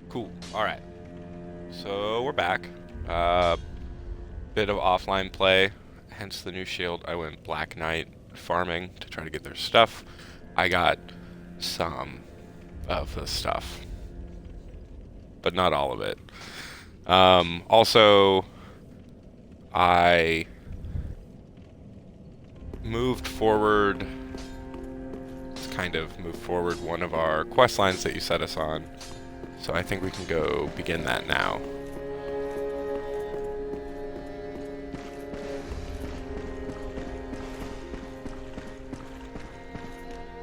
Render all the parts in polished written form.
Cool. Alright. So we're back. Bit of offline play, hence the new shield. I went Black Knight farming to try to get their stuff. I got some of the stuff, but not all of it. Also, I moved forward, one of our quest lines that you set us on. So I think we can go begin that now.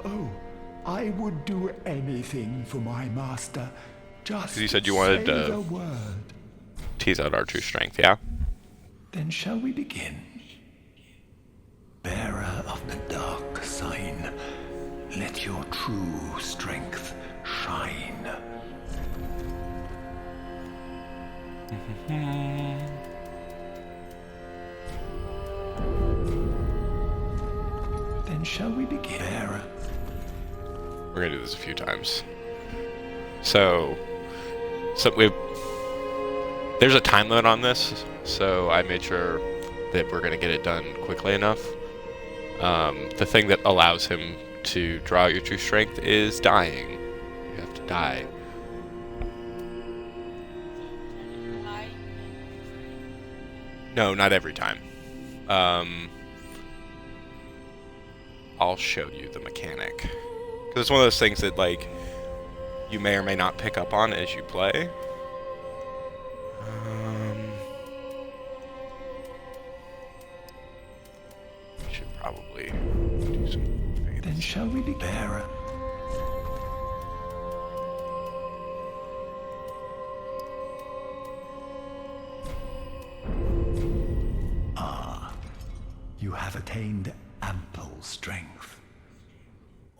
Oh, I would do anything for my master. Just you said you wanted say to the word. Tease out our true strength, yeah? Then shall we begin? Bearer of the dark sign, let your true strength shine. Then shall we begin? Bearer. We're gonna do this a few times. So there's a time limit on this, so I made sure that we're gonna get it done quickly enough. The thing that allows him to draw out your true strength is dying. You have to die. No, not every time. I'll show you the mechanic. Because it's one of those things that, like, you may or may not pick up on as you play. Should probably do some. Then shall we be bearer? Ah, you have attained ample strength.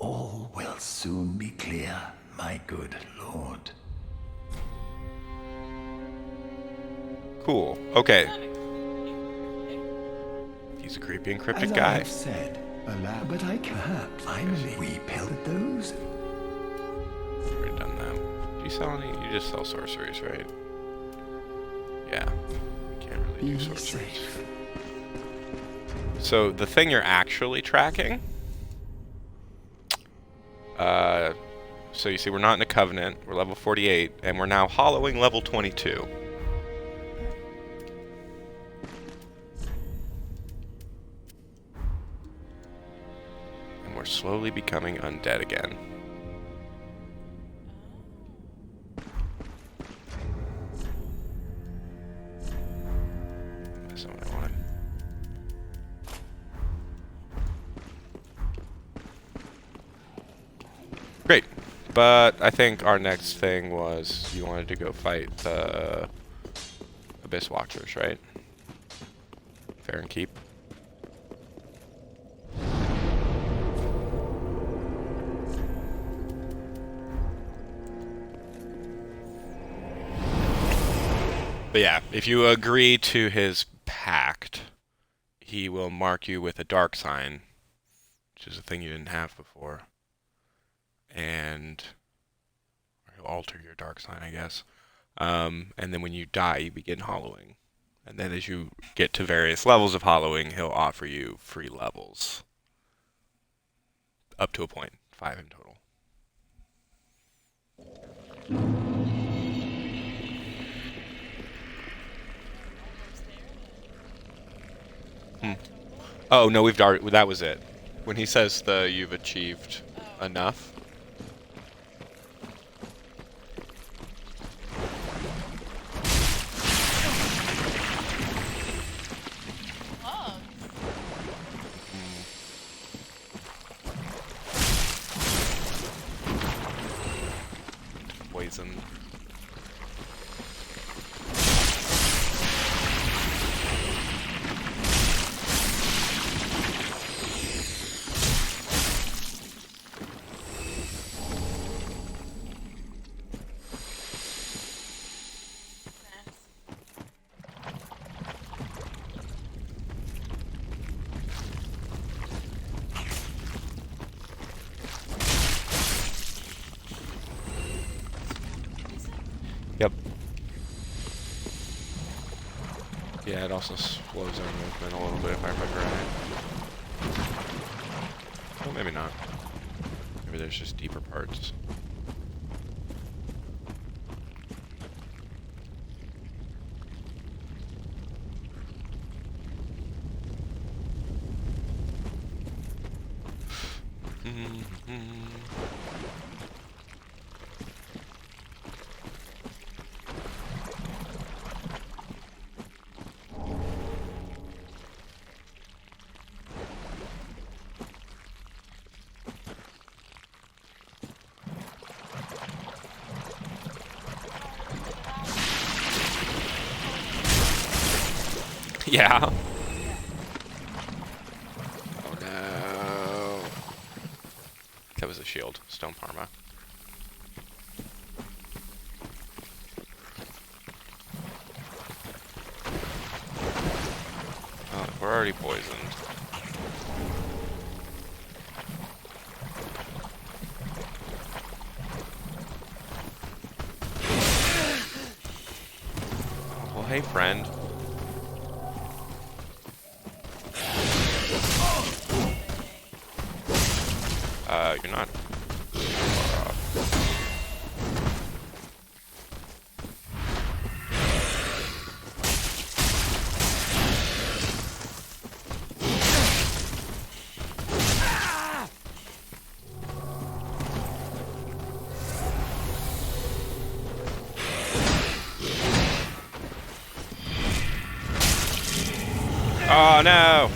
All will soon be clear, my good lord. Cool. Okay. He's a creepy and cryptic guy. I have said, but I can't. Finally, we pelted those. Already done that. Do you sell any? You just sell sorceries, right? Yeah. Can't really do sorceries. Safe. So the thing you're actually tracking. So you see, we're not in a covenant. We're level 48, and we're now hollowing level 22. And we're slowly becoming undead again. That's not what I wanted. Great. But I think our next thing was you wanted to go fight the Abyss Watchers, right? Fair and keep. But yeah, if you agree to his pact, he will mark you with a dark sign, which is a thing you didn't have before. And he'll alter your dark sign, I guess. And then when you die, you begin hollowing. And then as you get to various levels of hollowing, he'll offer you free levels. Up to a point. 5 in total. Oh, no, we've already... That was it. When he says you've achieved enough... Poison. Yeah, it also slows our movement a little bit if I remember right. Well, maybe not. Maybe there's just deeper parts. Yeah. Oh no. That was a shield. Stone Parma. Oh, we're already poisoned. Oh, well, hey, friend. You're not far off. Oh no!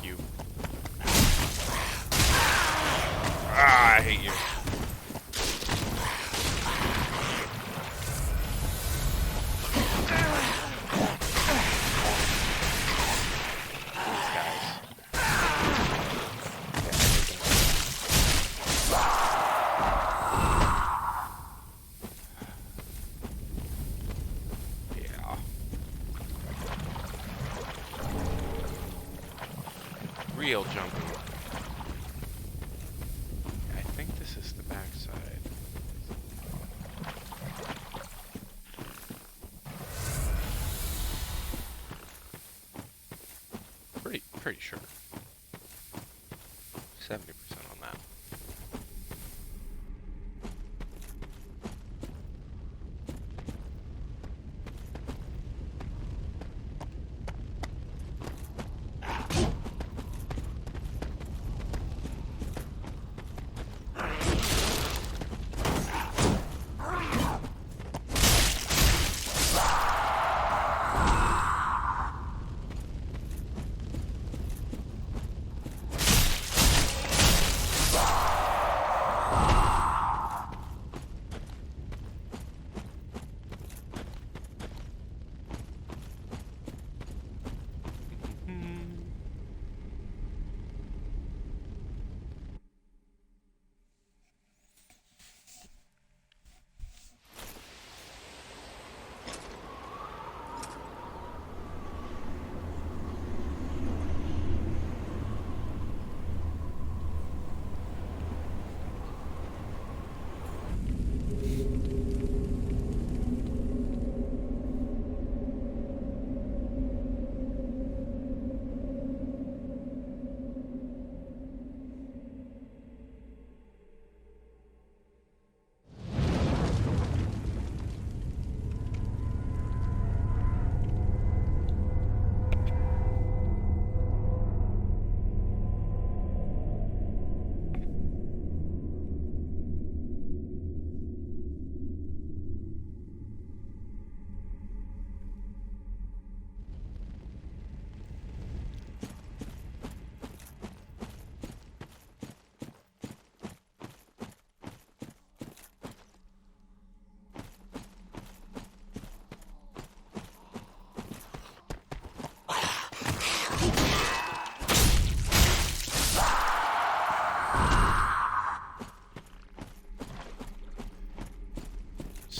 You. Ah, I hate you. These guys. Yeah. Real jumping. I think this is the backside. Pretty sure. 70% on that.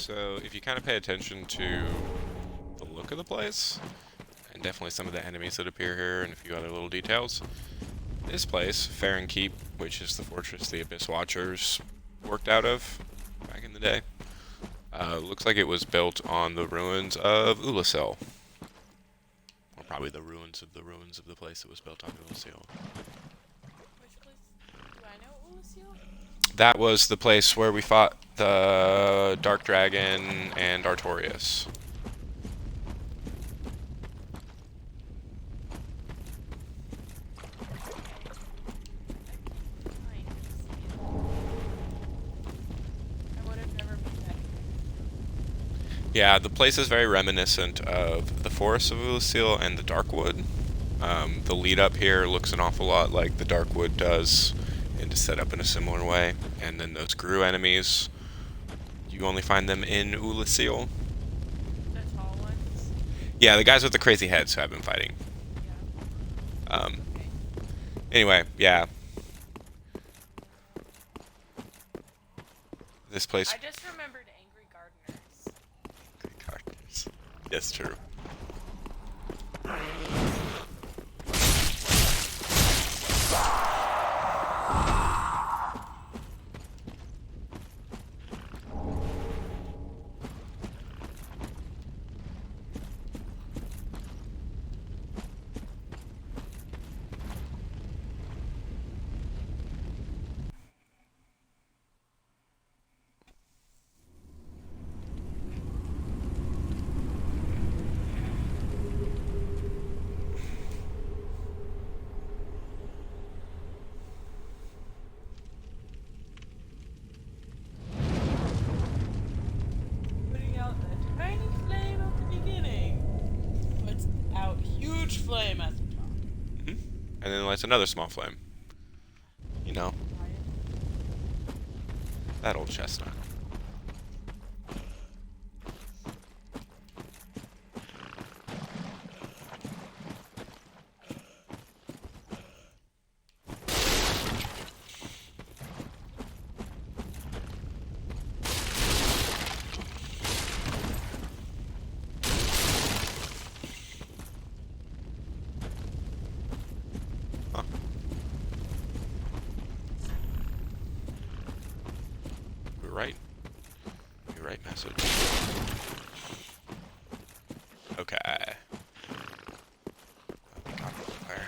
So if you kind of pay attention to the look of the place, and definitely some of the enemies that appear here and a few other little details, this place, Farron Keep, which is the fortress the Abyss Watchers worked out of back in the day, looks like it was built on the ruins of Ulasil. Or probably the ruins of the place that was built on Ulasil. Which place do I know Ulasil? That was the place where we fought the Dark Dragon and Artorias. I would have never been back. Yeah, the place is very reminiscent of the Forest of Ulasil and the Darkwood. The lead up here looks an awful lot like the Darkwood does, and is set up in a similar way. And then those Gru enemies, you only find them in Ulasil. The tall ones. Yeah, the guys with the crazy heads who I've been fighting. Yeah. Um, Okay. anyway, yeah. This place. I just remembered Angry Gardeners. Great cards. Yes, true. Putting out the tiny flame at the beginning. Puts out huge flame at the top. And then lights another small flame. You know, that old chestnut. Huh. You're right. You're right, message. Okay. Oh, we got the fire.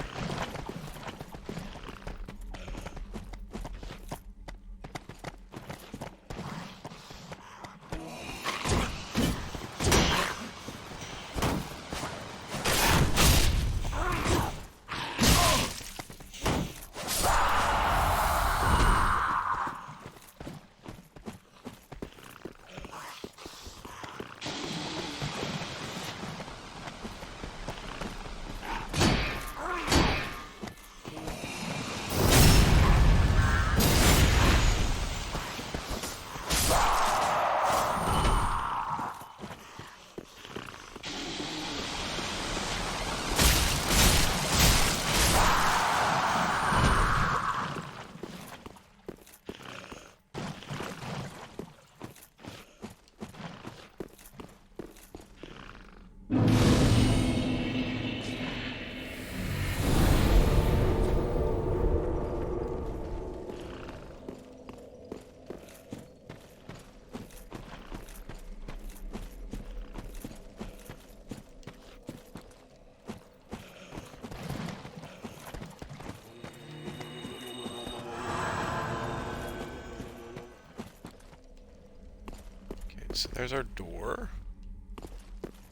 So there's our door.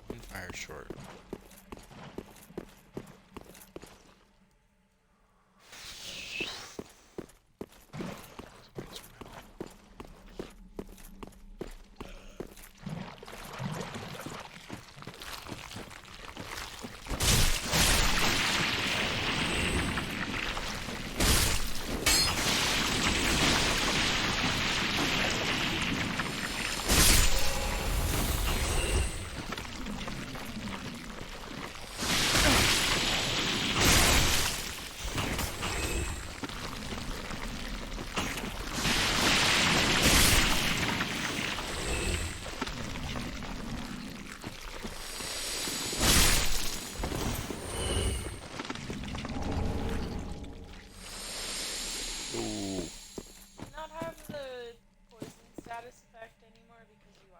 One fire short.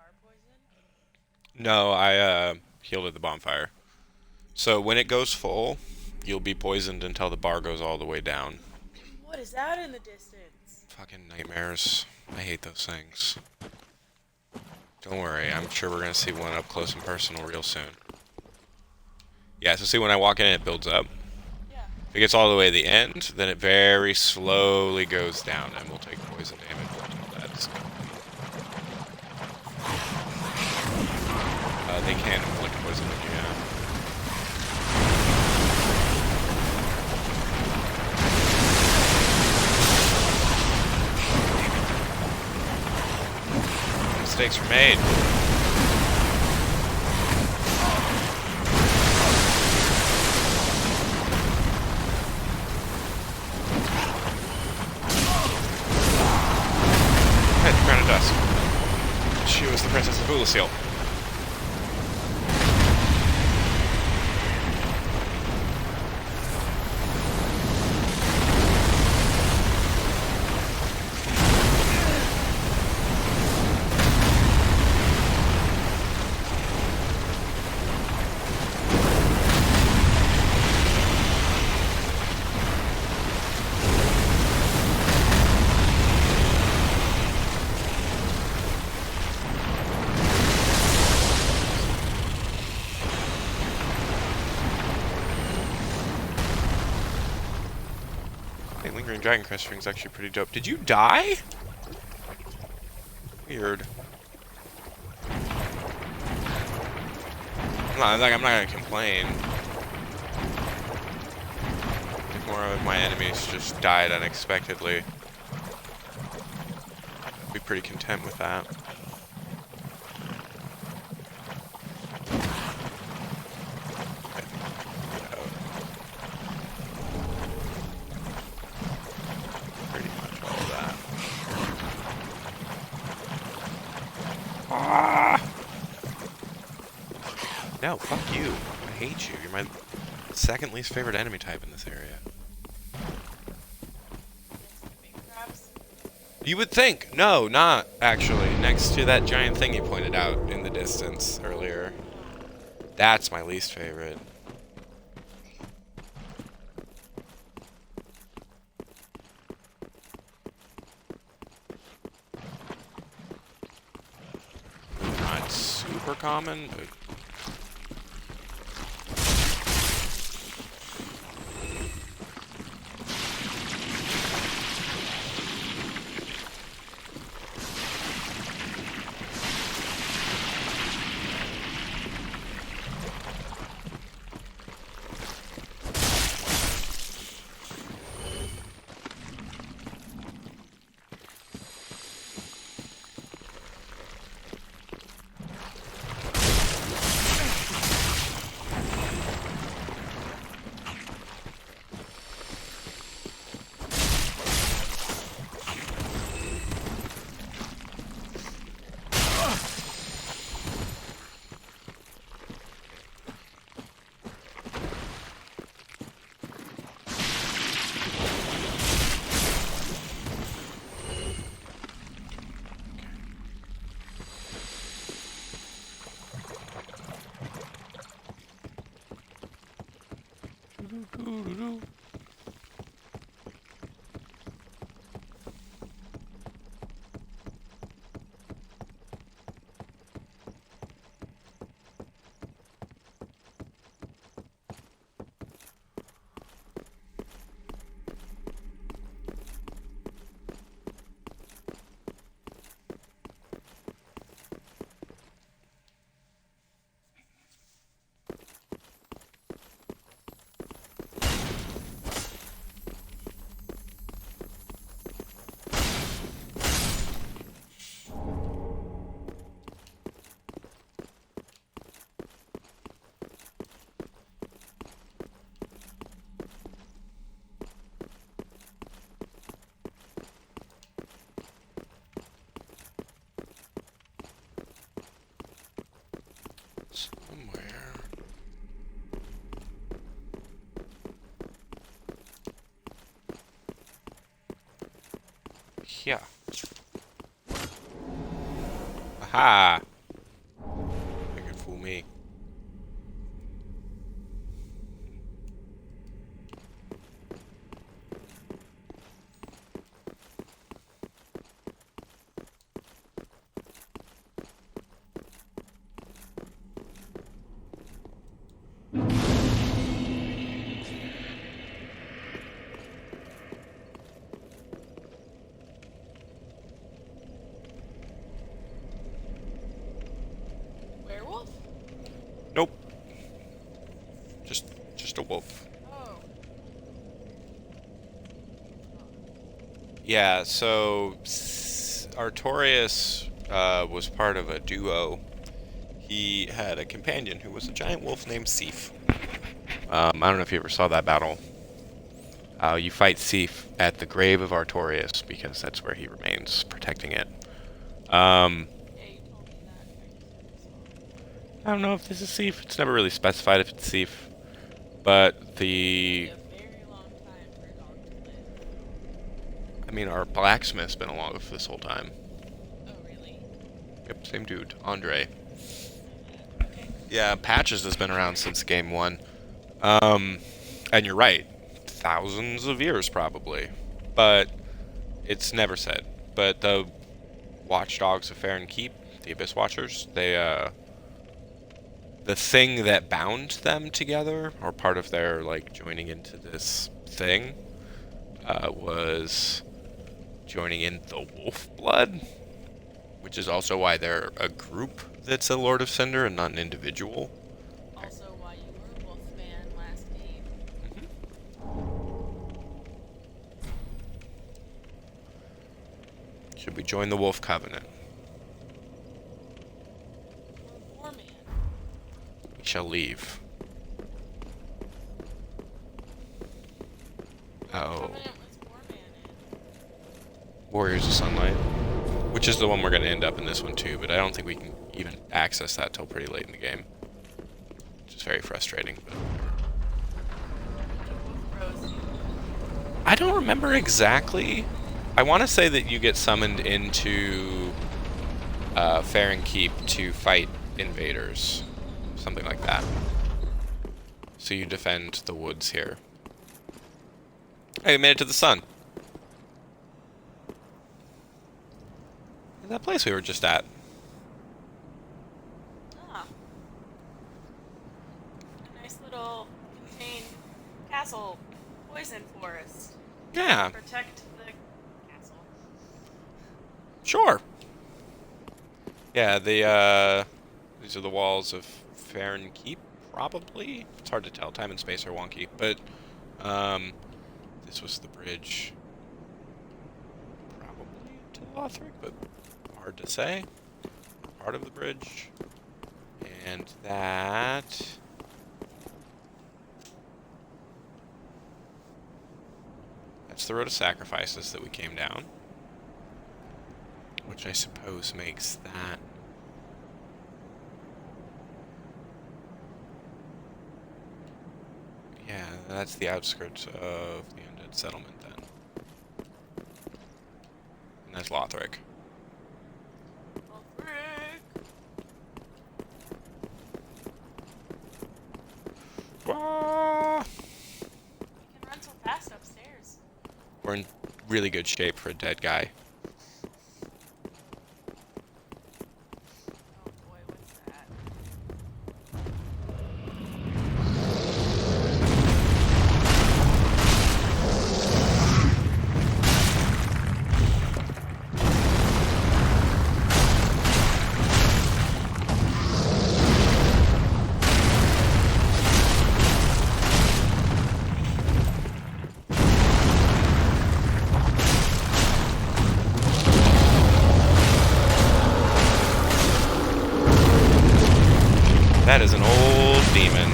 bar poison? No, I healed at the bonfire. So when it goes full, you'll be poisoned until the bar goes all the way down. What is that in the distance? Fucking nightmares. I hate those things. Don't worry, I'm sure we're gonna see one up close and personal real soon. Yeah, so see when I walk in it builds up. Yeah. If it gets all the way to the end, then it very slowly goes down and we'll take poison damage until that's they can inflict poison on you, yeah. Mistakes were made. Hey, the Crown of Dusk. She was the Princess of Ulasil. Hey, Lingering Dragon Crest Ring's actually pretty dope. Did you die? Weird. I'm not gonna complain. If more of my enemies just died unexpectedly, I'd be pretty content with that. Pretty much all of that. Ah! No, fuck you. I hate you. You're my second least favorite enemy type in this area. Big crabs? You would think. No, not actually. Next to that giant thing you pointed out in the distance earlier. That's my least favorite. Not super common, but somewhere. Yeah. Aha! Just a wolf. Oh. Yeah, so Artorias was part of a duo. He had a companion who was a giant wolf named Sif. I don't know if you ever saw that battle. You fight Sif at the grave of Artorias because that's where he remains, protecting it. Yeah, you told me that. I just never saw it. I don't know if this is Sif. It's never really specified if it's Sif. But Be a very long time for a dog to live. I mean, our blacksmith's been along for this whole time. Oh, really? Yep, same dude, Andre. Okay. Yeah, Patches has been around since game one. And you're right, thousands of years probably. But it's never said. But the watchdogs of Farron Keep, the Abyss Watchers, the thing that bound them together, or part of their like joining into this thing, was joining in the wolf blood, which is also why they're a group that's a Lord of Cinder and not an individual. Also, why you were a Wolfman last game. Should we join the Wolf Covenant? Or Warman. We shall leave. Oh, Covenant was Warman in. Warriors of Sunlight, which is the one we're going to end up in this one too, but I don't think we can even access that till pretty late in the game, which is very frustrating. But Wolf Rose. I don't remember exactly. I want to say that you get summoned into Farron Keep to fight invaders, something like that. So you defend the woods here. Hey, we made it to the sun. That place we were just at. Ah. A nice little contained castle poison forest. Yeah, Protect the castle. sure. Yeah, these are the walls of Farron Keep, probably. It's hard to tell. Time and space are wonky, but this was the bridge. Probably to Lothric, but hard to say. Part of the bridge. And that's the Road of Sacrifices that we came down. Which I suppose makes that... Yeah, that's the outskirts of the Undead Settlement then. And that's Lothric. Ulfric. Wah! You can run so fast upstairs. We're in really good shape for a dead guy. Oh boy, what's that? That is an old demon.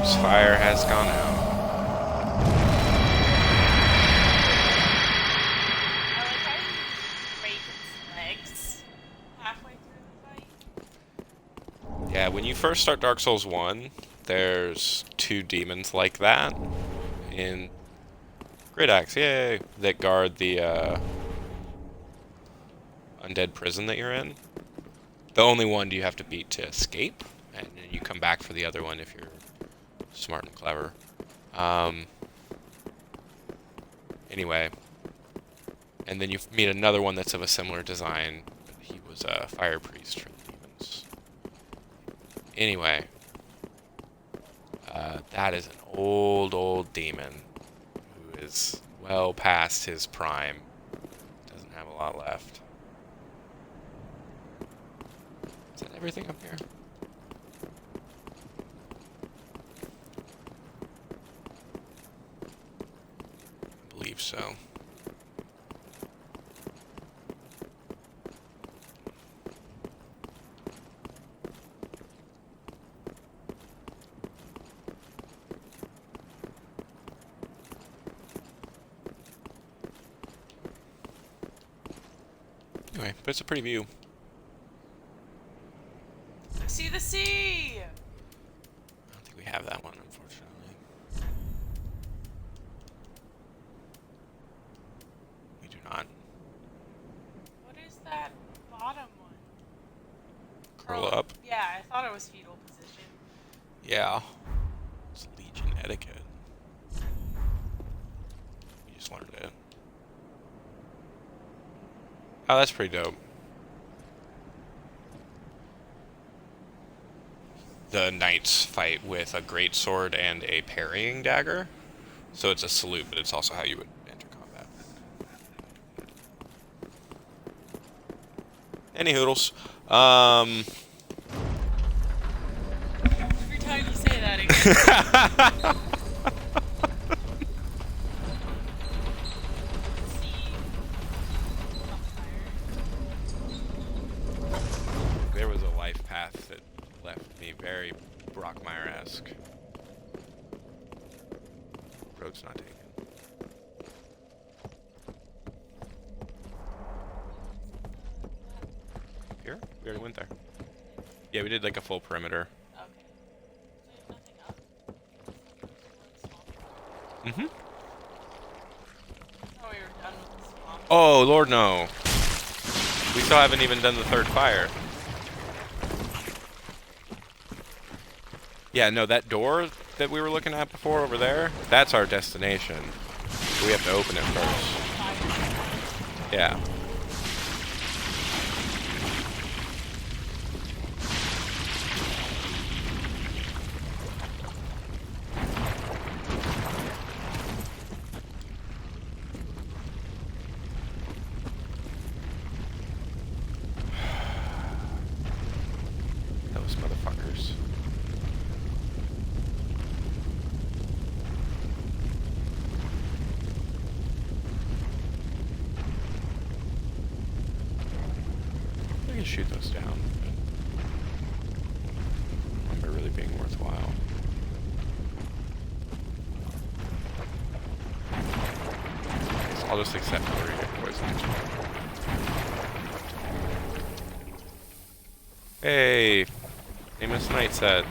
Whose fire has gone out. I like how you break its legs halfway through the fight. Yeah, when you first start Dark Souls 1, there's two demons like that in Great Axe, yay, that guard the undead prison that you're in. The only one do you have to beat to escape, and then you come back for the other one if you're smart and clever. Anyway, and then you meet another one that's of a similar design. He was a fire priest for the demons. Anyway, that is an old demon is well past his prime. Doesn't have a lot left. Is that everything up here? I believe so. Anyway, but it's a pretty view. I see the sea! I don't think we have that one, unfortunately. We do not. What is that bottom one? Curl Oh, up. Yeah, I thought it was fetal position. Yeah. It's Legion etiquette. We just learned it. Oh, that's pretty dope. The knights fight with a great sword and a parrying dagger. So it's a salute, but it's also how you would enter combat. Any hoodles. Every time you say that, it There was a life path that left me very Brockmire-esque. Road's not taken. Here? We already went there. Yeah, we did like a full perimeter. Okay. So there's nothing up? Mm-hmm. Oh, we were done with the swamp. Oh, Lord, no. We still haven't even done the third fire. Yeah, no, that door that we were looking at before over there, that's our destination. So we have to open it first. Yeah. Those motherfuckers. We can shoot those down. But remember really being worthwhile. So I'll just accept where you get poisoned. Hey, famous knight said.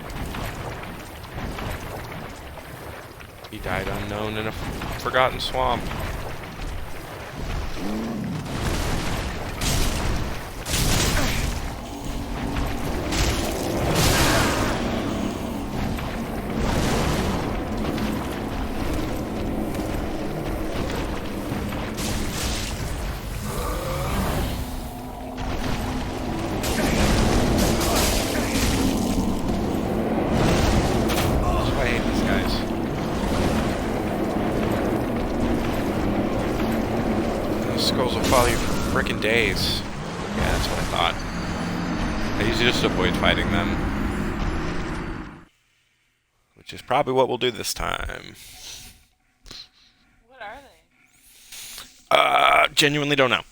He died unknown in a forgotten swamp. That's why I hate these guys. Those skulls will follow you for frickin' days. Yeah, that's what I thought. I usually just avoid fighting them. Which is probably what we'll do this time. What are they? Genuinely don't know.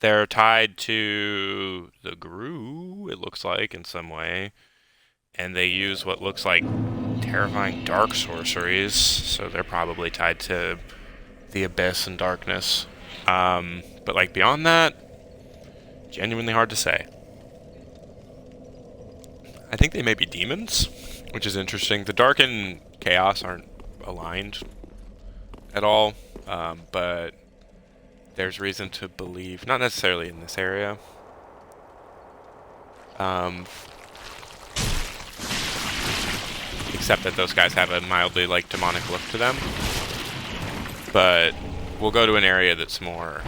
They're tied to the Gru, it looks like, in some way. And they use what looks like terrifying dark sorceries, so they're probably tied to the abyss and darkness. But like beyond that, genuinely hard to say. I think they may be demons, which is interesting. The dark and chaos aren't aligned at all, but there's reason to believe, not necessarily in this area, except that those guys have a mildly like demonic look to them. But we'll go to an area that's more,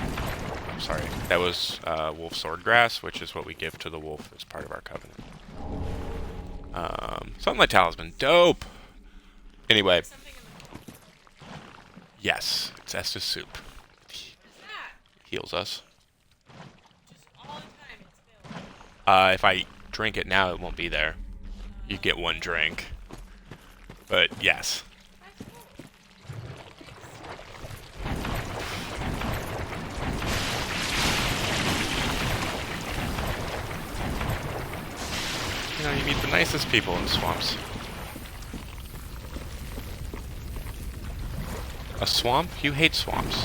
sorry, that was wolf swordgrass, which is what we give to the wolf as part of our covenant. Something like talisman, dope. Anyway, Something in the Yes, it's Estus soup. What is that? Heals us. Just all the time it's filled. If I drink it now, it won't be there. You get one drink. But yes. That's cool. You know, you meet the nicest people in the swamps. A swamp? You hate swamps.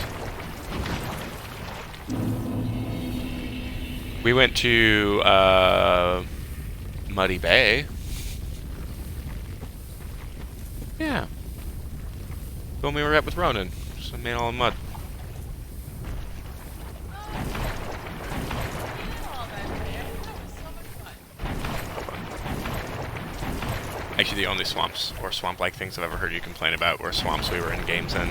We went to, Muddy Bay. Yeah. When we were at with Ronan. Just made all in mud. Oh, we did all that today. That was so much fun. Actually, the only swamps or swamp-like things I've ever heard you complain about were swamps we were in games in.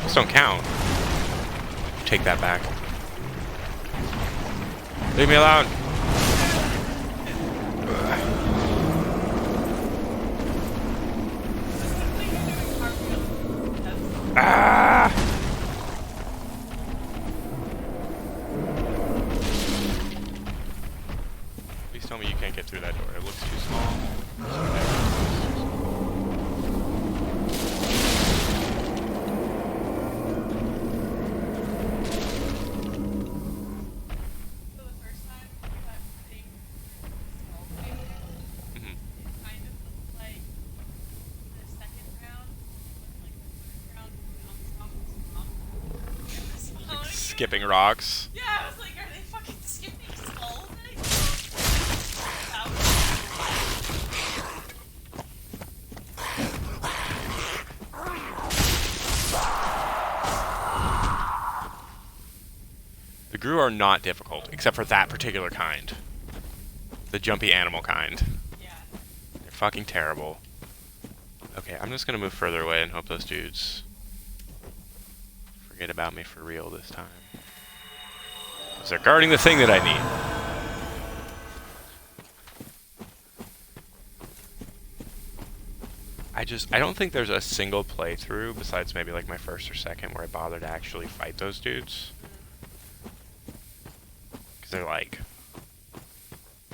Those don't count. Take that back. Leave me alone. Ah! Please tell me you can't get through that door. It looks too small. So the first time that thing skull thing, Mhm. it kind of looked like the second round, but like the third round bounced off the swamp. It was following you. Skipping rocks. Yeah, I was like, are they fucking skipping skulls? The Gru are not difficult, except for that particular kind. The jumpy animal kind. Yeah. They're fucking terrible. Okay, I'm just gonna move further away and hope those dudes forget about me for real this time. Because they're guarding the thing that I need. I don't think there's a single playthrough, besides maybe like my first or second, where I bothered to actually fight those dudes. Because they're like...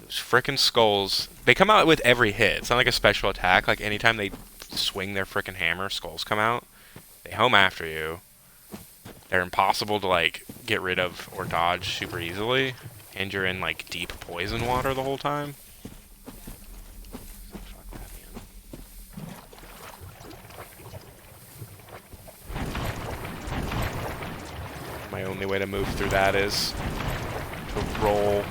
those frickin' skulls. They come out with every hit. It's not like a special attack. Like anytime they swing their frickin' hammer, skulls come out. They home after you. They're impossible to like get rid of or dodge super easily. And you're in like deep poison water the whole time. Fuck that, man. My only way to move through that is to roll.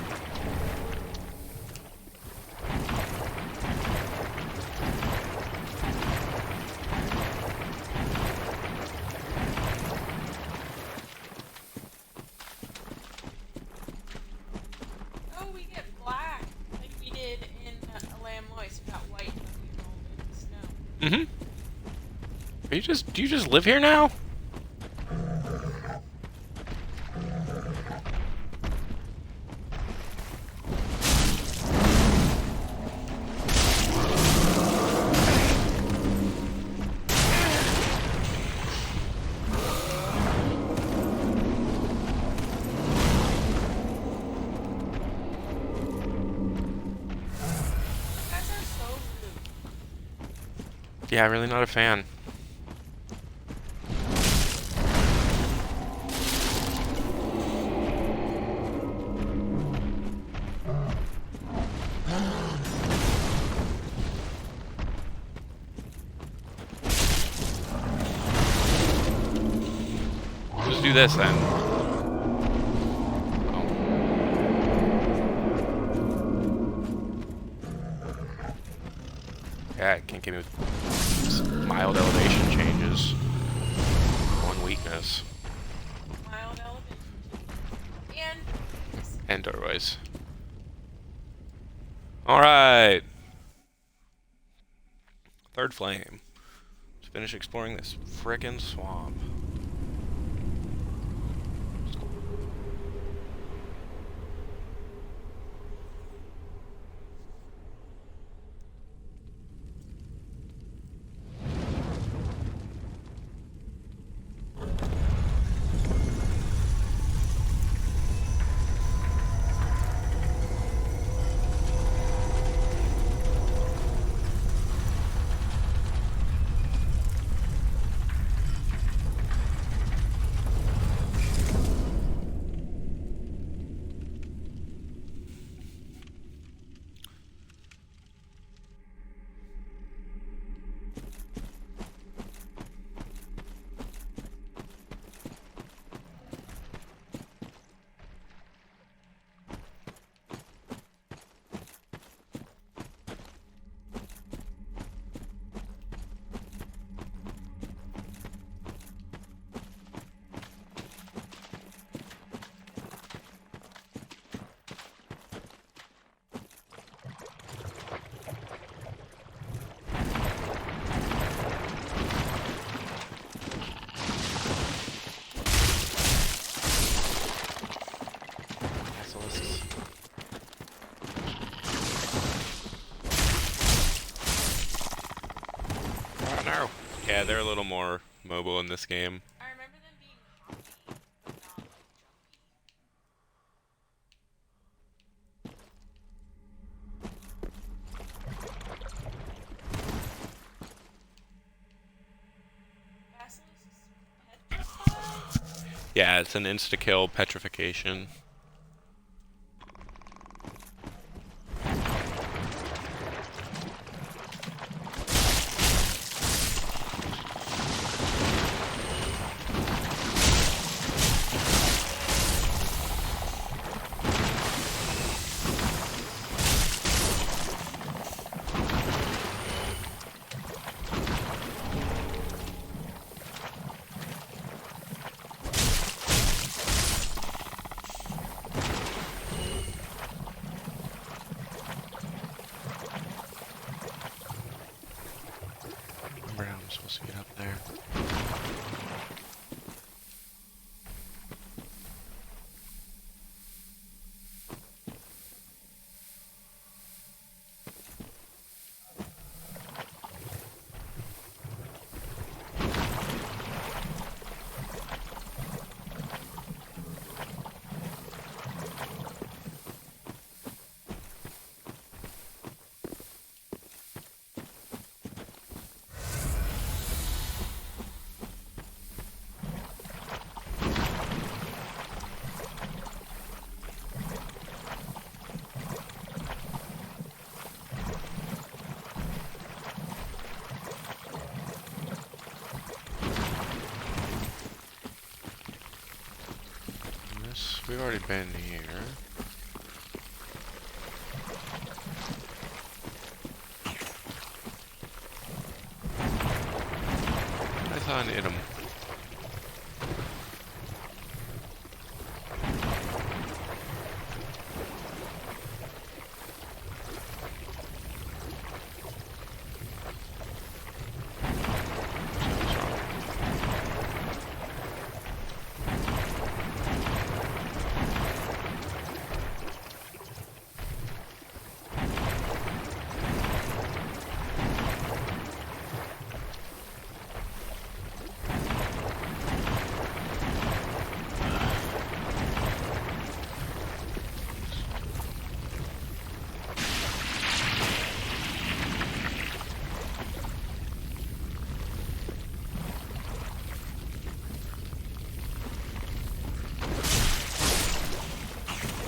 Oh, we get black, like we did in Lamb Moist. We got white when we rolled in the snow. Mm-hmm. Do you just live here now? You guys are so rude. Yeah, really not a fan. Just do this then. Yeah, it can't give me mild elevation changes. One weakness. Mild elevation. And And doorways. Alright. Third flame. Let's finish exploring this frickin' swamp. basilisks. Oh no. Yeah, they're a little more mobile in this game. I remember them being hoppy, but not like jumpy. Basilisks petrified? Yeah, it's an insta-kill petrification. Where am I supposed to get up there? We've already been here. I saw an item.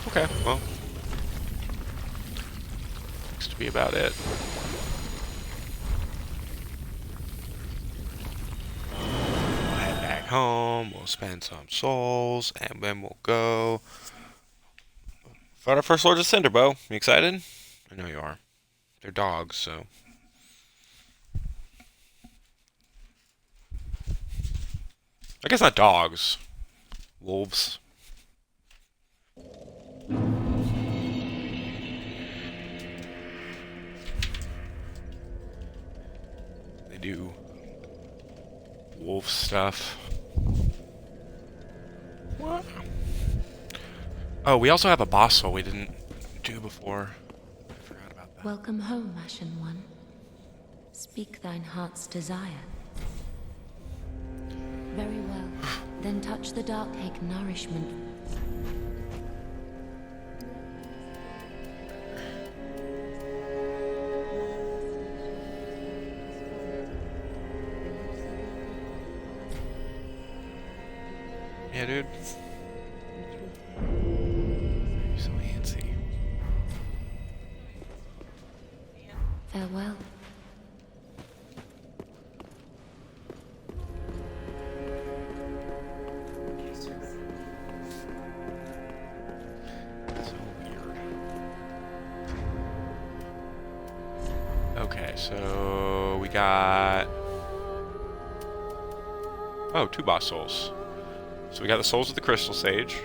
Okay, well. Looks to be about it. We'll head back home, we'll spend some souls, and then we'll go fight our first Lords of Cinderbow. You excited? I know you are. They're dogs, so. I guess not dogs. Wolves. They do wolf stuff. What? Oh, we also have a boss soul we didn't do before. I forgot about that. Welcome home, Ashen One. Speak thine heart's desire. Very well. Then touch the dark egg nourishment. Yeah, dude. You're so antsy. Farewell. So weird. Okay, so we got... Oh, 2 boss souls. So we got the souls of the Crystal Sage.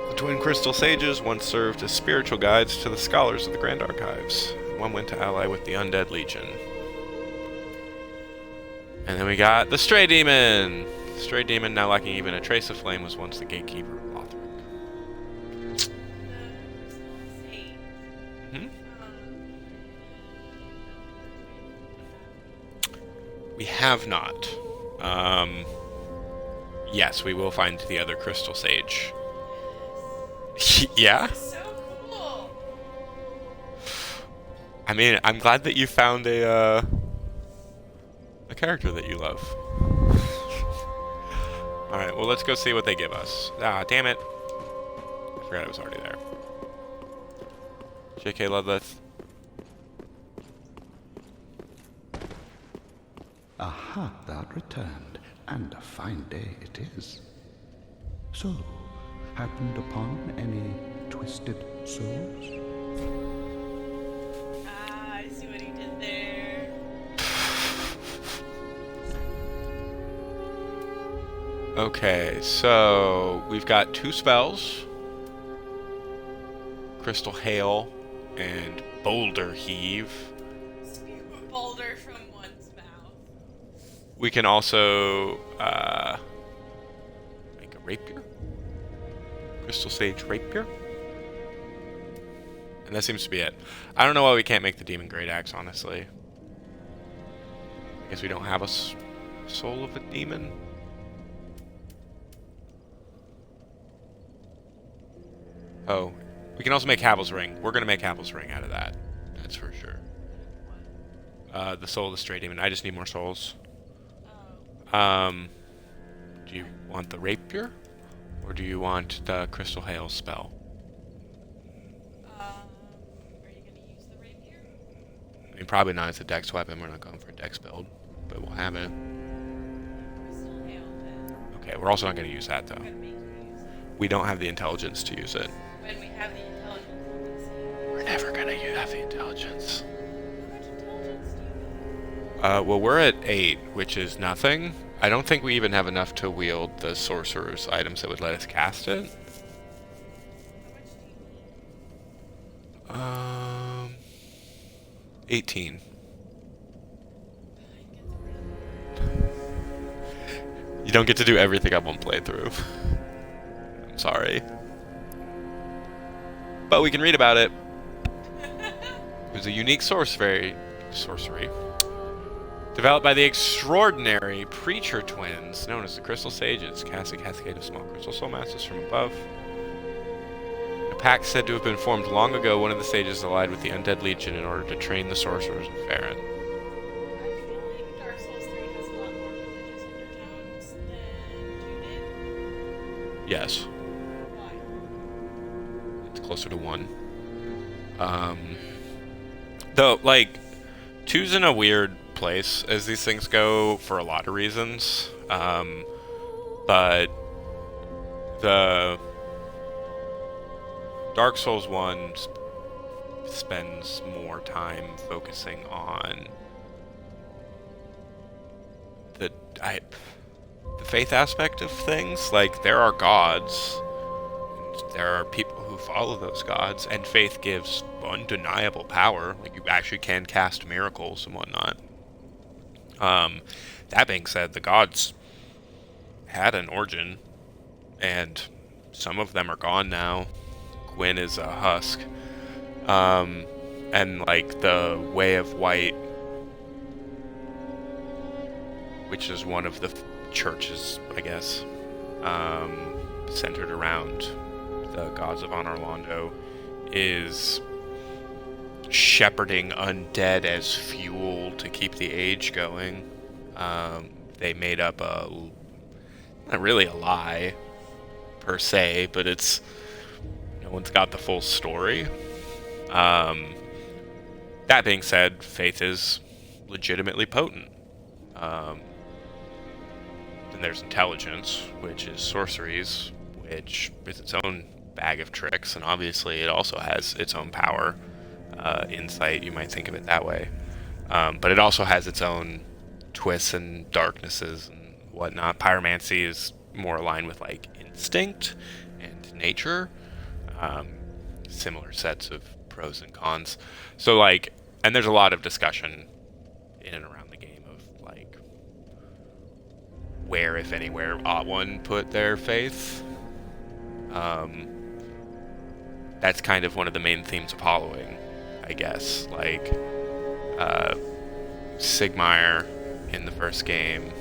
The twin Crystal Sages once served as spiritual guides to the scholars of the Grand Archives. One went to ally with the Undead Legion. And then we got the Stray Demon! Stray demon, now lacking even a trace of flame, was once the gatekeeper of Lothric. Hmm? We have not. Yes, we will find the other Crystal Sage. Yeah? So cool. I mean, I'm glad that you found a character that you love. Alright, well, let's go see what they give us. Ah, damn it. I forgot it was already there. J.K. Ludleth. Aha, thou art returned, and a fine day it is. So, happened upon any twisted souls? Ah, I see what he did there. Okay, so we've got 2 spells. Crystal Hail and Boulder Heave. Spew a boulder from one's mouth. We can also make a rapier. Crystal Sage Rapier. And that seems to be it. I don't know why we can't make the Demon Great Axe, honestly. I guess we don't have a soul of a demon. Oh, we can also make Havel's Ring. We're going to make Havel's Ring out of that. That's for sure. The soul of the Stray Demon. I just need more souls. Do you want the rapier? Or do you want the Crystal Hail spell? Are you gonna use the rapier? I mean, probably not. It's a dex weapon. We're not going for a dex build. But we'll have it. Crystal hail then. Okay, we're also not going to use that, I'm though. gonna make you use it. We don't have the intelligence to use it. When we have the intelligence, we'll see. We're never going to have the intelligence. How much intelligence do you have? Well, we're at 8, which is nothing. I don't think we even have enough to wield the sorcerer's items that would let us cast it. How much do you need? 18. You don't get to do everything on one playthrough. I'm sorry. But we can read about it. It was a unique sorcery. Developed by the extraordinary Preacher twins, known as the Crystal Sages, cast a cascade of small crystal soul masses from above. A pact said to have been formed long ago, one of the sages allied with the Undead Legion in order to train the sorcerers of Farron. I feel like Dark Souls 3 has a lot more religious undertones than 2 did. Yes, Why? it's closer to 1. Though, like, 2's in a weird place as these things go for a lot of reasons. But the Dark Souls 1 spends more time focusing on the faith aspect of things. Like, there are gods, and there are people who follow those gods, and faith gives undeniable power. Like, you actually can cast miracles and whatnot. That being said, the gods had an origin, and some of them are gone now. Gwyn is a husk. And like the Way of White, which is one of the churches, I guess, centered around the gods of Honor Londo, is shepherding undead as fuel to keep the age going. They made up not really a lie per se, but it's, no one's got the full story. That being said, faith is legitimately potent. Then there's intelligence, which is sorceries, which is its own bag of tricks, and obviously it also has its own power. Insight, you might think of it that way. But it also has its own twists and darknesses and whatnot. Pyromancy is more aligned with like instinct and nature. Similar sets of pros and cons. So like, and there's a lot of discussion in and around the game of like where, if anywhere, Otwin put their faith. That's kind of one of the main themes of Hollowing, I guess. Like, Sigmar in the first game.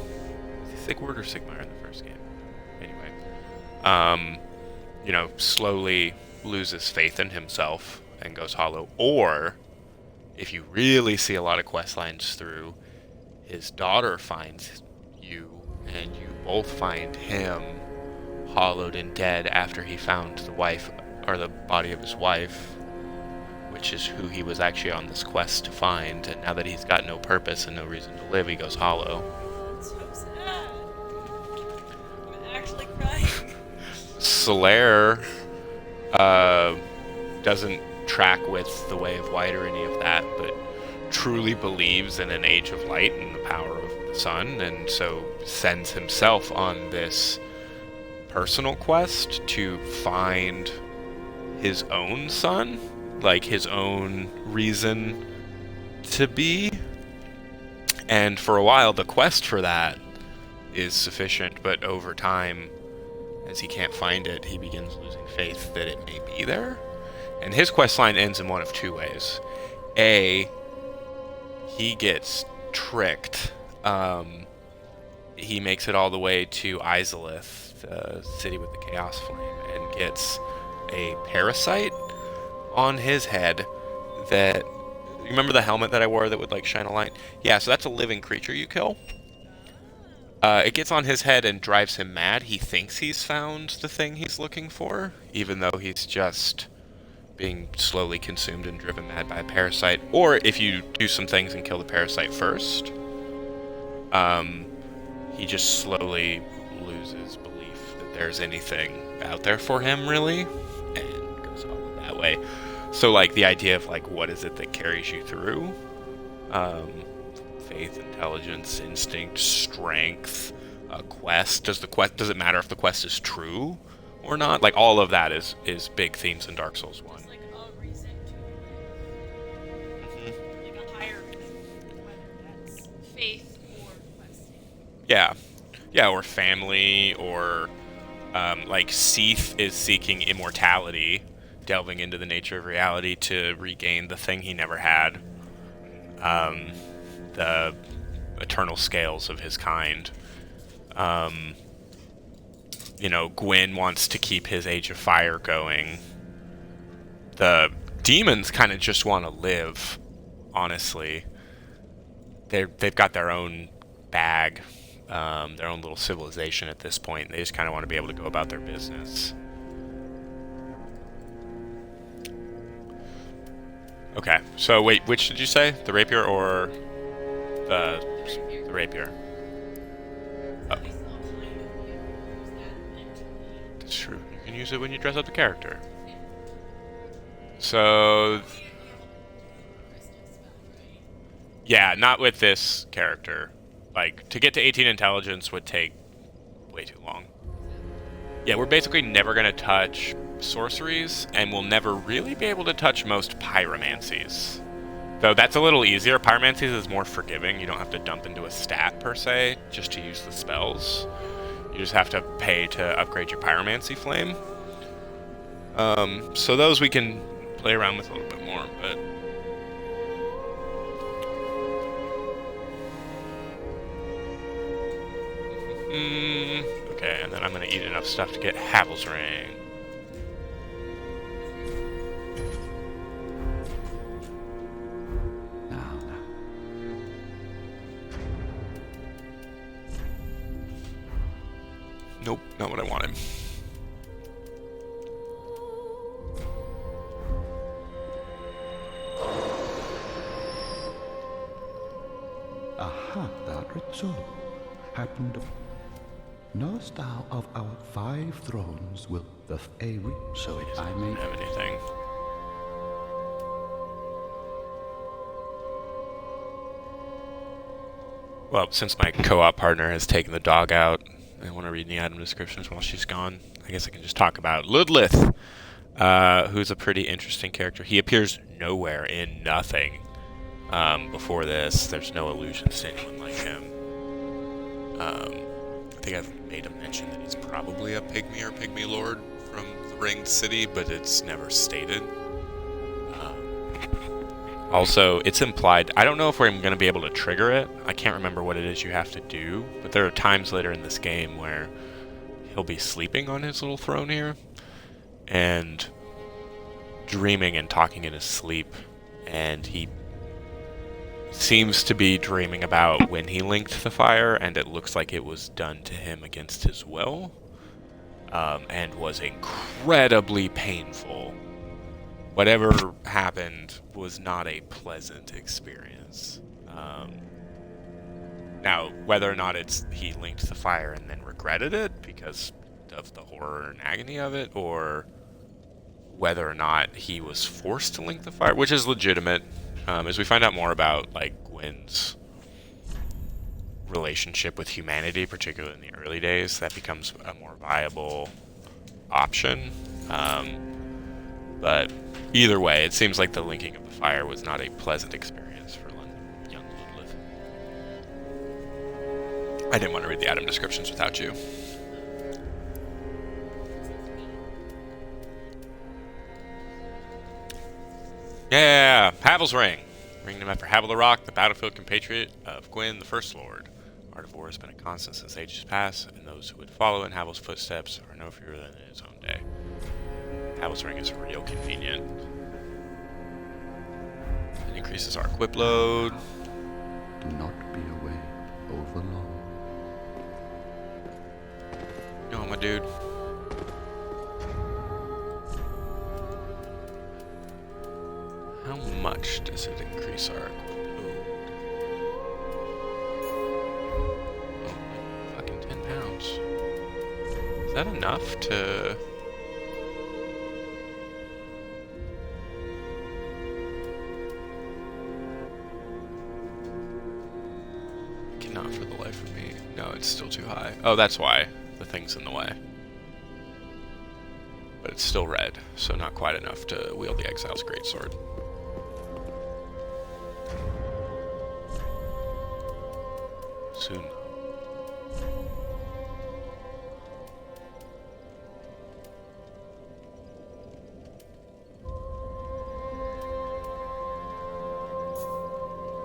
Is it Sigurd or Sigmar in the first game? Anyway. You know, slowly loses faith in himself and goes hollow. Or, if you really see a lot of quest lines through, his daughter finds you, and you both find him hollowed and dead after he found the wife, or the body of his wife, which is who he was actually on this quest to find. And now that he's got no purpose and no reason to live, he goes hollow. It's so sad. I'm actually crying. Solaire doesn't track with the Way of White or any of that, but truly believes in an age of light and the power of the sun, and so sends himself on this personal quest to find his own son, like his own reason to be. And for a while, the quest for that is sufficient, but over time, as he can't find it, he begins losing faith that it may be there. And his quest line ends in one of two ways. A, he gets tricked. He makes it all the way to Izalith, the city with the Chaos Flame, and gets a parasite on his head that... You remember the helmet that I wore that would, like, shine a light? Yeah, so that's a living creature you kill. It gets on his head and drives him mad. He thinks he's found the thing he's looking for, even though he's just being slowly consumed and driven mad by a parasite. Or if you do some things and kill the parasite first, he just slowly loses belief that there's anything out there for him, really, and goes all that way. So, like, the idea of, like, what is it that carries you through? Faith, intelligence, instinct, strength, quest. Does it matter if the quest is true or not? Like, all of that is big themes in Dark Souls 1. It's like a reason to like a higher reason, whether that's faith or questing. Yeah, or family, or like Seath is seeking immortality, delving into the nature of reality to regain the thing he never had. The eternal scales of his kind. You know, Gwyn wants to keep his Age of Fire going. The demons kind of just want to live, honestly. They've got their own bag, their own little civilization at this point. They just kind of want to be able to go about their business. Okay, so wait, which did you say? The rapier or the rapier? Oh. That's true. You can use it when you dress up the character. So... yeah, not with this character. Like, to get to 18 intelligence would take way too long. Yeah, we're basically never going to touch sorceries, and we'll never really be able to touch most pyromancies. Though that's a little easier. Pyromancies is more forgiving. You don't have to dump into a stat, per se, just to use the spells. You just have to pay to upgrade your pyromancy flame. So those we can play around with a little bit more, but... okay, and then I'm going to eat enough stuff to get Havel's Ring. Nope, not what I wanted. Aha, that it so happened. Knowest thou of our 5 thrones will the Aerie, so I may Have anything? Well, since my co-op partner has taken the dog out, I want to read the item descriptions while she's gone. I guess I can just talk about Ludlith, who's a pretty interesting character. He appears nowhere in nothing. Before this, there's no allusions to anyone like him. I think I've made a mention that he's probably a pygmy or pygmy lord from the Ringed City, but it's never stated. Also, it's implied. I don't know if I'm going to be able to trigger it. I can't remember what it is you have to do, but there are times later in this game where he'll be sleeping on his little throne here and dreaming and talking in his sleep, and he seems to be dreaming about when he linked the fire, and it looks like it was done to him against his will, and was incredibly painful. Whatever happened was not a pleasant experience. Now, whether or not he linked the fire and then regretted it because of the horror and agony of it, or whether or not he was forced to link the fire, which is legitimate, as we find out more about like Gwyn's relationship with humanity, particularly in the early days, that becomes a more viable option. But either way, it seems like the linking of the fire was not a pleasant experience for young Ludleth. I didn't want to read the item descriptions without you. Yeah, Havel's Ring. Ring named after Havel the Rock, the battlefield compatriot of Gwyn, the First Lord. Art of War has been a constant since ages past, and those who would follow in Havel's footsteps are no fewer than in his own day. Havel's Ring is real convenient. It increases our equip load. Do not be away over long. No, my dude. How much does it increase our equip load? Oh, like fucking 10 pounds. Is that enough to... Not for the life of me. No, it's still too high. Oh, that's why. The thing's in the way. But it's still red, so not quite enough to wield the Exile's Greatsword. Soon.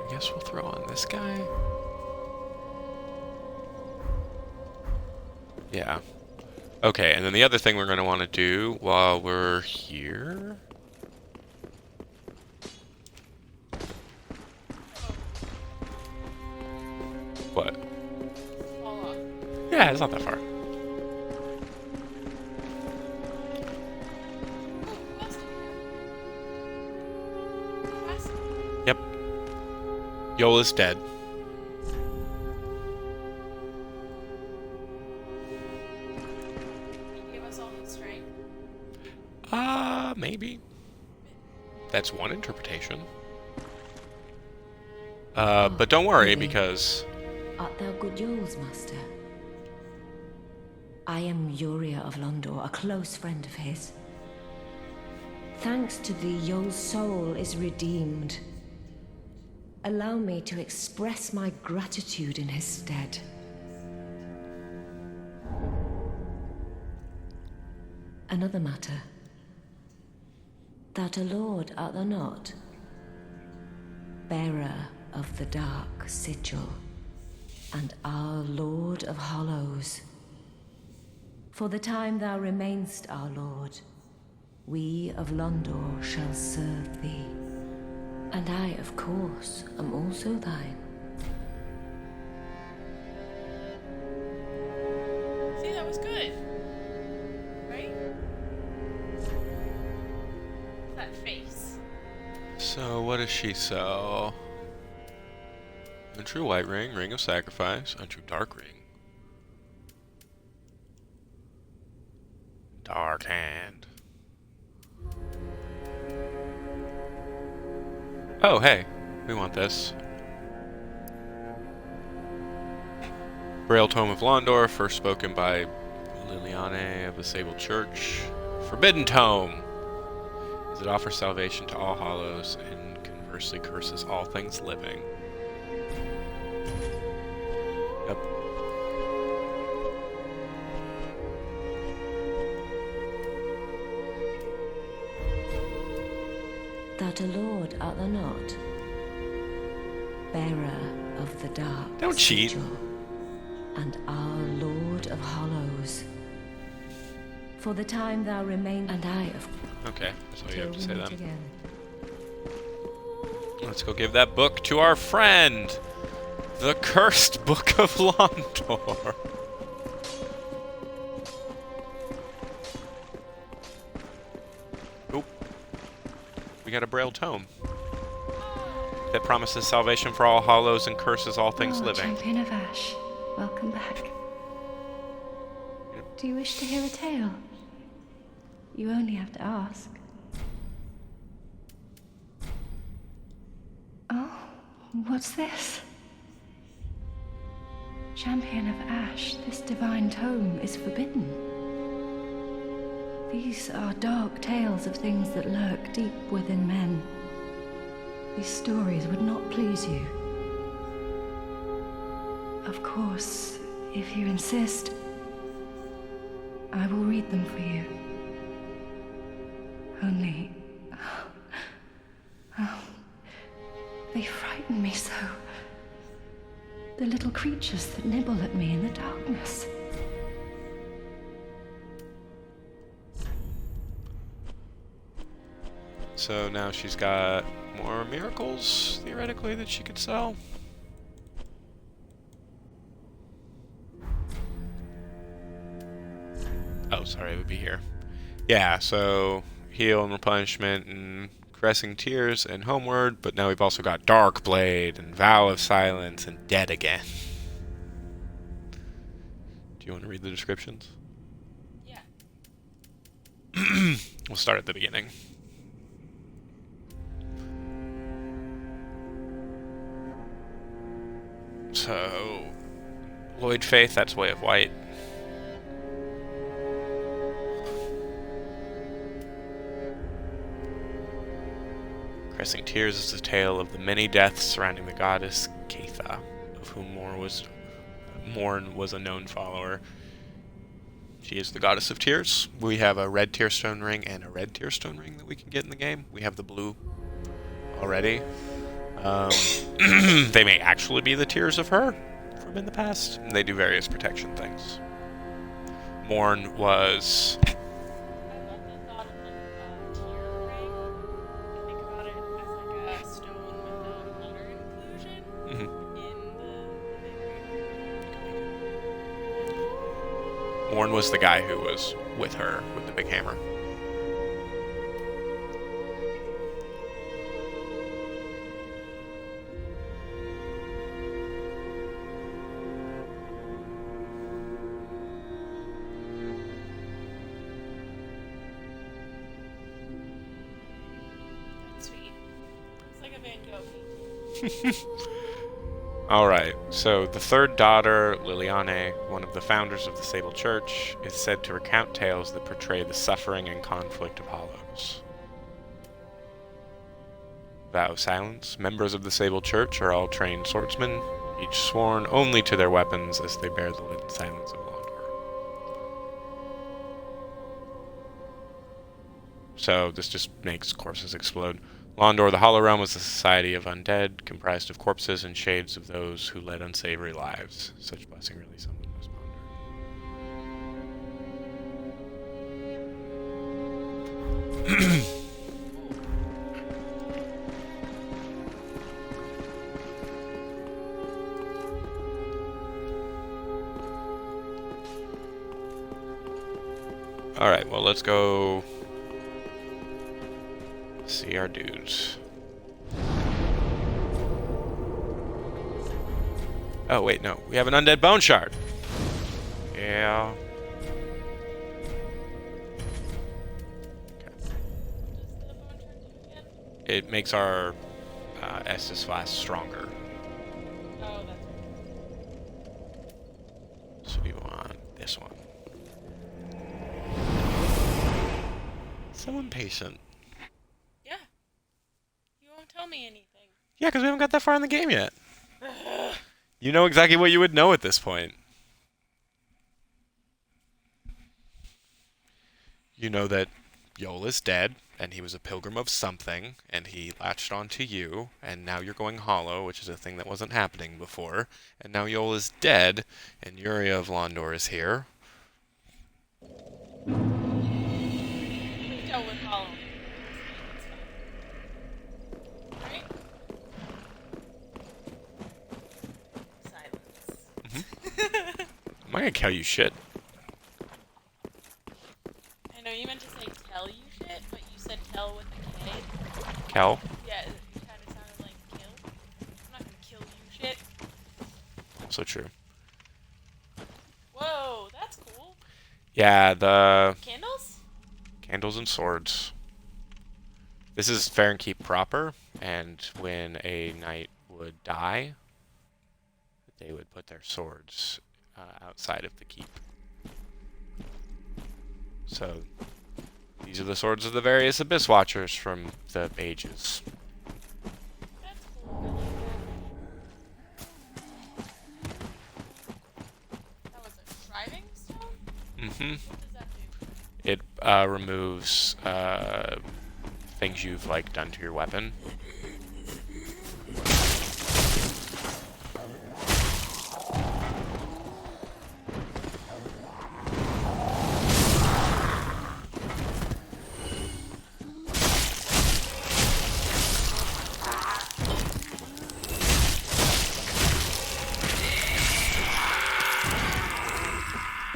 I guess we'll throw on this guy. Yeah. Okay, and then the other thing we're going to want to do while we're here... What? Fall off. Yeah, it's not that far. Yep. Yola's dead. Maybe. That's one interpretation. But don't worry, because... Art thou good Yols, master? I am Yuria of Londor, a close friend of his. Thanks to thee, Yol's soul is redeemed. Allow me to express my gratitude in his stead. Another matter. That a lord art thou not? Bearer of the dark sigil, and our Lord of Hollows. For the time thou remainst our lord, we of Londor shall serve thee. And I, of course, am also thine. See, that was good. Right? That face. So, what does she sell? A true white ring, ring of sacrifice, a true dark ring. Dark hand. Oh, hey, we want this. Braille Tome of Londor, first spoken by Liliane of the Sable Church. Forbidden Tome. As it offers salvation to all hollows and conversely curses all things living. Yep. Without a lord art thou not, bearer of the dark Don't cheat. sigil, and our Lord of Hollows. For the time thou remain, and I of Okay, that's all you have to say till we meet then. again. Let's go give that book to our friend, the Cursed Book of Londor. Oop. We got a Braille tome that promises salvation for all hollows and curses all things Oh, living. Champion of Ash, welcome back. Do you wish to hear a tale? You only have to ask. Oh, what's this? Champion of Ash, this divine tome is forbidden. These are dark tales of things that lurk deep within men. These stories would not please you. Of course, if you insist, I will read them for you. Only... oh, they frighten me so. The little creatures that nibble at me in the darkness. So now she's got more miracles, theoretically, that she could sell. Oh, sorry, it would be here. Yeah, so heal and replenishment and caressing tears and homeward, but now we've also got Dark Blade and Vow of Silence and Dead Again. Do you want to read the descriptions? Yeah. We'll start at the beginning. So, Lloyd Faith, that's Way of White. Caressing Tears is the tale of the many deaths surrounding the goddess Keitha, of whom Morn was a known follower. She is the goddess of tears. We have a red tearstone ring and a red tearstone ring that we can get in the game. We have the blue already. They may actually be the tears of her from in the past. They do various protection things. Morn was... I love the thought of like a tear ring. I think about it as like a stone with a water inclusion Mhm. in the Morn was the guy who was with her with the big hammer. That's sweet. It's like a Van Gogh painting. Alright, so the third daughter, Liliane, one of the founders of the Sable Church, is said to recount tales that portray the suffering and conflict of Hollows. Vow of Silence. Members of the Sable Church are all trained swordsmen, each sworn only to their weapons as they bear the lit silence of Londor. So this just makes corpses explode. Londor, the Hollow Realm, was a society of undead, comprised of corpses and shades of those who led unsavory lives. Such blessing really something most ponder. Alright, well, let's go see our dudes. Oh, wait, no. We have an undead bone shard. Yeah. What does the bone shard do again? It makes our Estus Flask stronger. Oh, that's right. So we want this one. So impatient. Yeah. You won't tell me anything. Yeah, because we haven't got that far in the game yet. You know exactly what you would know at this point. You know that Yola's dead. and he was a pilgrim of something, and he latched onto you, and now you're going hollow, which is a thing that wasn't happening before, and now Yol is dead, and Yuri of Londor is here. We've dealt with Hollow. It's fine. Right? Silence. I'm not gonna tell you shit. I know you meant to say tell you shit, but you said tell with a K. Kel? Yeah, it kind of sounded like kill. I'm not gonna kill you shit. So true. Whoa, that's cool. Yeah, the Candles? candles and swords. This is Fahrenkeep proper, and when a knight would die, they would put their swords outside of the keep. So, these are the swords of the various Abyss Watchers from the ages. That's cool. I like that. That was a shriving stone? Mm-hmm. What does that do? It removes things you've like done to your weapon.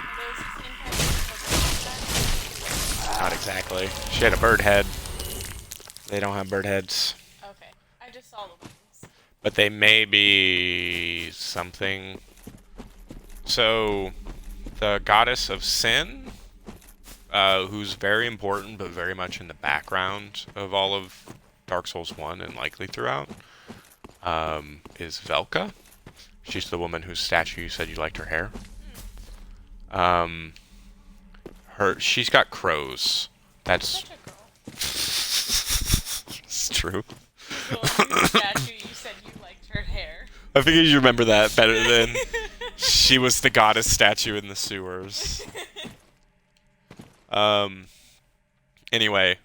Are those the same kind of Not exactly. She had a bird head. They don't have bird heads. Okay. I just saw the wings. But they may be something. So, the goddess of sin, who's very important but very much in the background of all of Dark Souls 1 and likely throughout, is Velka. She's the woman whose statue you said you liked her hair. She's got crows. That's Such a girl. it's true. The one whose statue you said you liked her hair. I figured you remember that better than she was the goddess statue in the sewers. Anyway,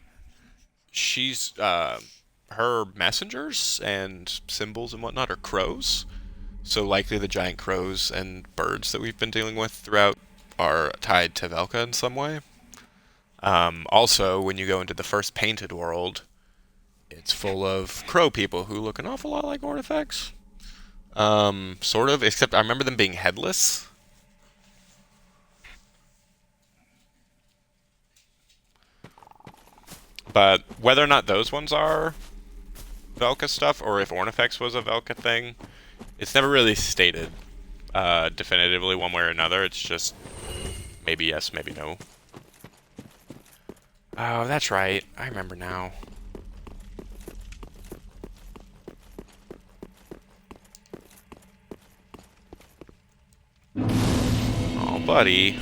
she's her messengers and symbols and whatnot are crows. So likely the giant crows and birds that we've been dealing with throughout are tied to Velka in some way. Also, when you go into the first painted world, it's full of crow people who look an awful lot like Ornifex. Sort of, except I remember them being headless. But whether or not those ones are Velka stuff, or if Ornifex was a Velka thing, it's never really stated definitively one way or another. It's just maybe yes, maybe no. Oh, that's right. I remember now. Oh, buddy.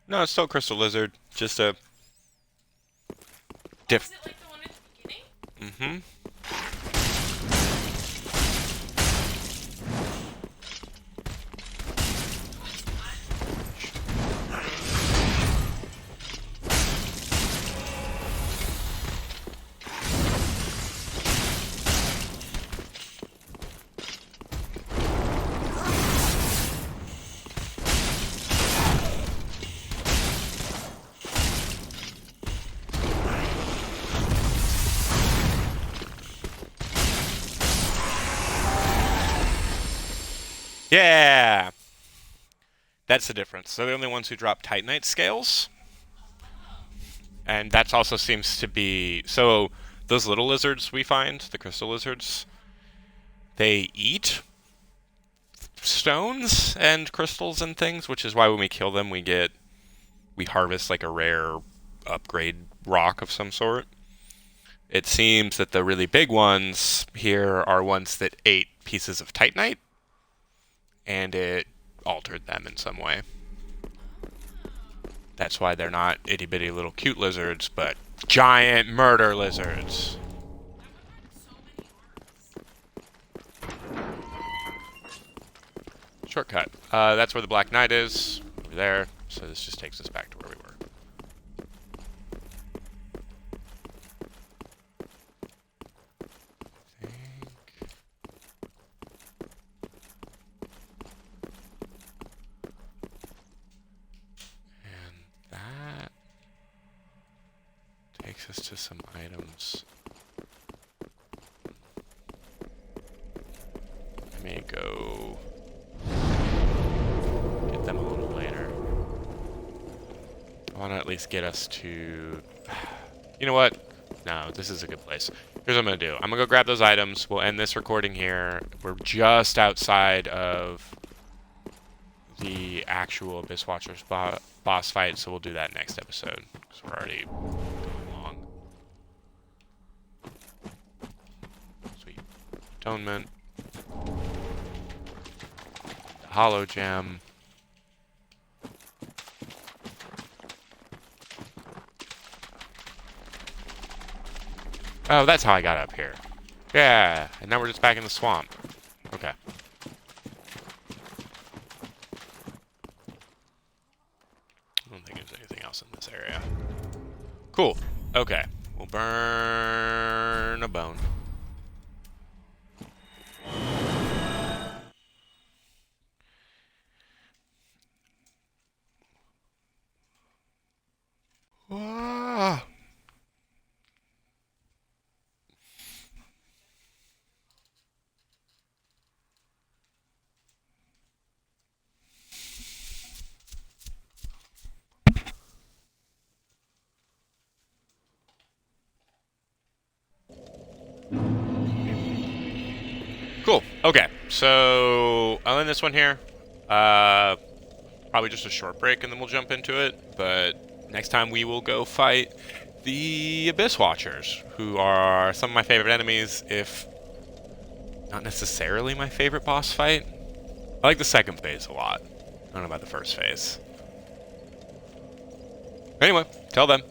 No, it's still Crystal Lizard. Just a Is it like the one at the beginning? Mm-hmm. Yeah! That's the difference. So they're the only ones who drop Titanite scales. And that also seems to be... So those little lizards we find, the crystal lizards, they eat stones and crystals and things, which is why when we kill them we harvest like a rare upgrade rock of some sort. It seems that the really big ones here are ones that ate pieces of Titanite, and it altered them in some way. That's why they're not itty-bitty little cute lizards, but giant murder lizards. Shortcut. That's where the Black Knight is. Over there. So this just takes us back to where we were. Takes us to some items. I may go get them a little later. I want to at least get us to... You know what? No, this is a good place. Here's what I'm going to do. I'm going to go grab those items. We'll end this recording here. We're just outside of the actual Abyss Watchers boss fight, so we'll do that next episode. Because we're already... Atonement. The Hollow Gem. Oh, that's how I got up here. Yeah, and now we're just back in the swamp. Okay. I don't think there's anything else in this area. Cool. Okay. We'll burn a bone. Ah. Cool. Okay, so I'll end this one here. Probably just a short break and then we'll jump into it. But next time we will go fight the Abyss Watchers, who are some of my favorite enemies, if not necessarily my favorite boss fight. I like the second phase a lot. I don't know about the first phase. Anyway, till then.